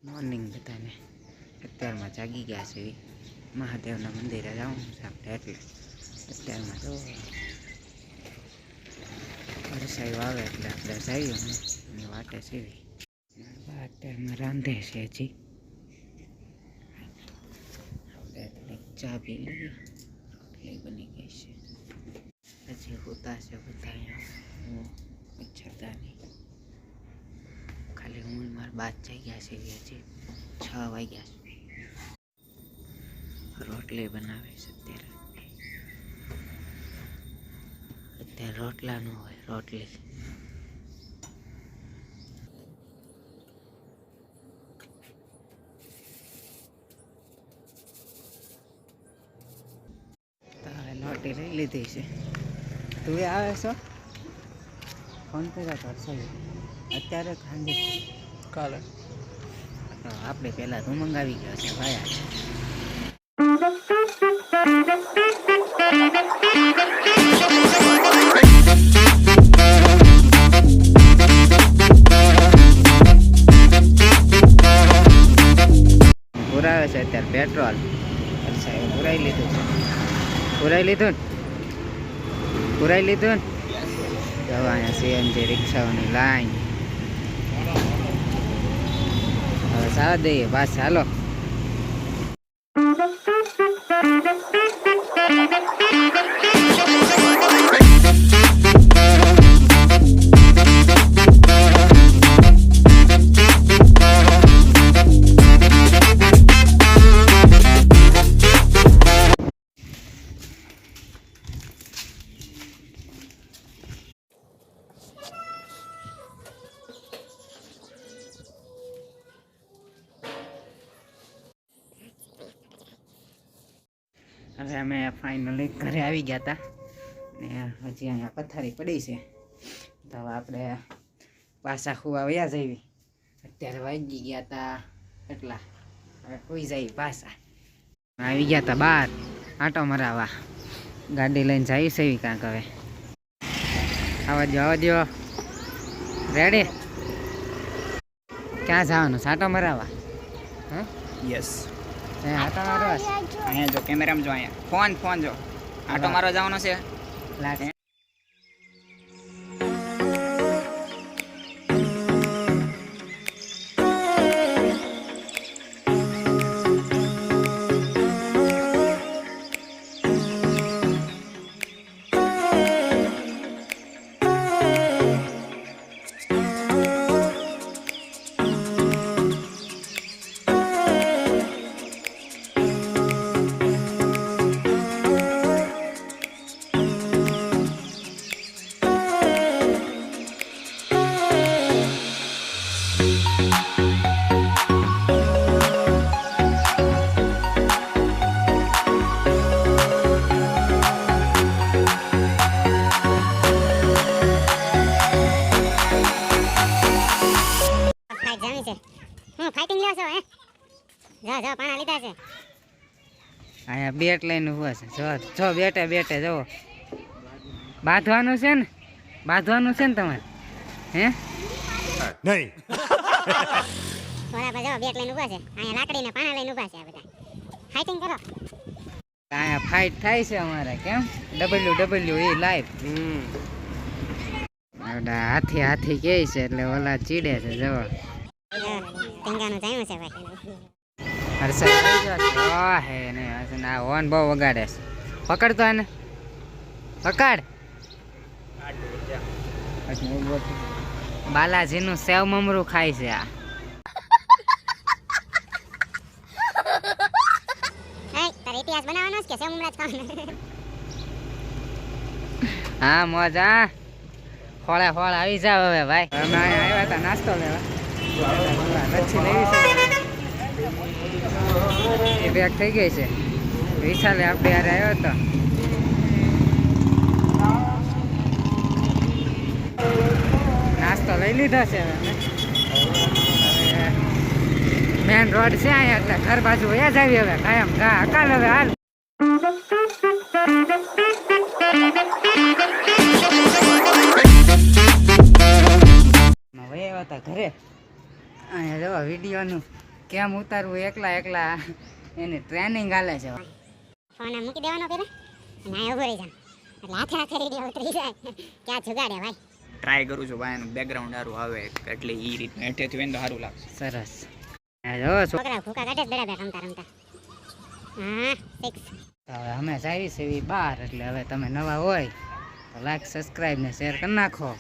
Morning બધાને અત્યારમાં જાગી ગયા છે મહાદેવના મંદિરે જાઉં આપણે એટલે અત્યારમાં તો વરસાઈ વાવે એટલે આપણે જઈએ અને વાટે સીવી અત્યારમાં રાંધે છે હજી આપણે થોડીક ચા પી લઈએ રોટલી બની ગઈ છે હજી હોતા છે બધા અહીંયા મચ્છરદાની ખાલી હું મારા બાદ જઈ ગયા છે હજી 6 વાગ્યા છે રોટલી બનાવે છે અત્યારે રોટલા ન હોય રોટલી લોટી લઈ લીધી છે તું આવે છો ફોન કર્યા કરશો અત્યારે ખાંડી કાલે આપણે પહેલા રૂમ મંગાવી ગયા છે ભાઈ પુરાવે છે અત્યારે પેટ્રોલ પુરાઈ લીધું છે પુરાઈ લીધું ને અહીંયા સીએનજી રિક્ષાઓની લાઈન હવે સારા દઈએ બસ ચાલો હવે અમે ફાઇનલી ઘરે આવી ગયા હતા ને હજી અહીંયા પથારી પડી છે તો હવે આપણે પાછા ખુવા વયા જઈએ અત્યારે વાગી ગયા હતા એટલા હવે કોઈ જઈએ પાછા આવી ગયા હતા બહાર આંટો મરાવા ગાડી લઈને જઈ છે કાંક હવે આવવા દો રેડી ક્યાં જવાનું આંટો મરાવા હા યસ આંટો મારવા અહીંયા જો કેમેરામાં જો અહીંયા ફોન જો આટો મારવા જવાનો છે લાગે ફાઇટિંગ લ્યો છો હે જા પાણા લીધા છે અહીંયા બેટ લઈને ઉભા છે જો બેટે જુઓ બાંધવાનું છે ને તમારે હે નહીં થોડા જો બેટ લઈને ઉભા છે અહીંયા લાકડીને પાણા લઈને ઉભા છે આ બધા ફાઇટિંગ કરો અહીંયા ફાઇટ થાય છે અમારે કેમ WWE લાઈવ હાથી કે છે એટલે ઓલા ચીડે છે જો ટીંગાનું જાયું છે ભાઈ હર્ષદ આવી ગયો હે ને આ હોર્ન બહુ વગાડે છે પકડ તો આને પકડ બાલાજીનું સેવ મમરું ખાય છે આ તારે ઇતિહાસ બનાવવાનો છે કે સેવ મમરા જ ખાવાનું હા મોજા ખોળે આવી જાવ હવે ભાઈ અમે આવ્યા હતા નાસ્તો લેવા એ બેગ થઈ ગઈ છે વિશાલે આપણે યાર આવ્યો હતો નાસ્તો લઈ લીધો છે મેન રોડ છે અહીંયા એટલે ઘર બાજુ વયા જ આવી હવે કાયમ અકાલ હવે હાલ વયા હતા ઘરે અહીંયા જવા વિડીયોનું કેમ ઉતારવું એકલા એકલા એની ટ્રેનિંગ આલે છે. ફોન આમ મૂકી દેવાનો પેલા અને આ ઉભો રહી જામ એટલે હાથે હાથે રેડિયો ઉતરી જાય ક્યાં જુગાડે ભાઈ. ટ્રાય કરું છું ભાઈ, એનું બેકગ્રાઉન્ડ સારું આવે એટલે એ રીતનું હેઠેથી હોય ને તો સારું લાગશે. સરસ. આ જો છોકરા ભૂકા કાઢે જ બેડા બે રમતા રમતા. હા 6 હવે અમે જાય છે બહાર, એટલે હવે તમે નવા હોય તો લાઈક સબસ્ક્રાઈબ ને શેર કરી નાખો.